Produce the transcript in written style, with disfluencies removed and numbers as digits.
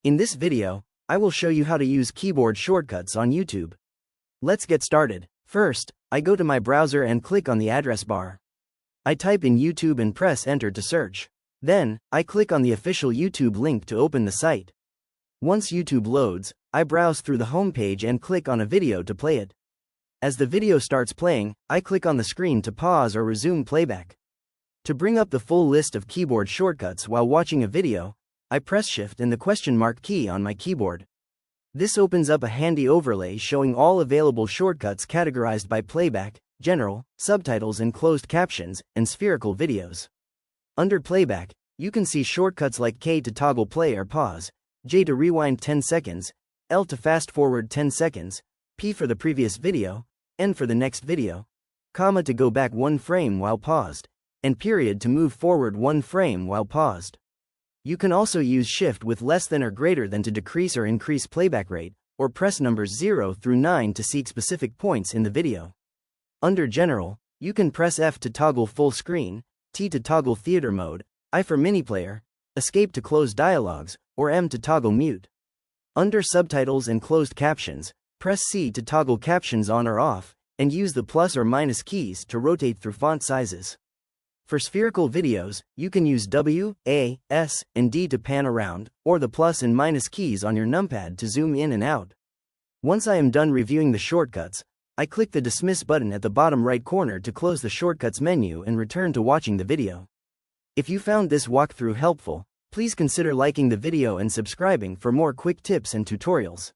In this video, I will show you how to use keyboard shortcuts on YouTube. Let's get started. First, I go to my browser and click on the address bar. I type in YouTube and press enter to search. Then, I click on the official YouTube link to open the site. Once YouTube loads, I browse through the home page and click on a video to play it. As the video starts playing, I click on the screen to pause or resume playback. To bring up the full list of keyboard shortcuts while watching a video, I press Shift and the question mark key on my keyboard. This opens up a handy overlay showing all available shortcuts categorized by playback, general, subtitles and closed captions, and spherical videos. Under playback, you can see shortcuts like K to toggle play or pause, J to rewind 10 seconds, L to fast forward 10 seconds, P for the previous video, N for the next video, comma to go back one frame while paused, and period to move forward one frame while paused. You can also use Shift with less than or greater than to decrease or increase playback rate, or press numbers 0 through 9 to seek specific points in the video. Under General, you can press F to toggle full screen, T to toggle theater mode, I for mini player, Escape to close dialogues, or M to toggle mute. Under Subtitles and closed captions, press C to toggle captions on or off, and use the plus or minus keys to rotate through font sizes. For spherical videos, you can use W, A, S, and D to pan around, or the plus and minus keys on your numpad to zoom in and out. Once I am done reviewing the shortcuts, I click the Dismiss button at the bottom right corner to close the Shortcuts menu and return to watching the video. If you found this walkthrough helpful, please consider liking the video and subscribing for more quick tips and tutorials.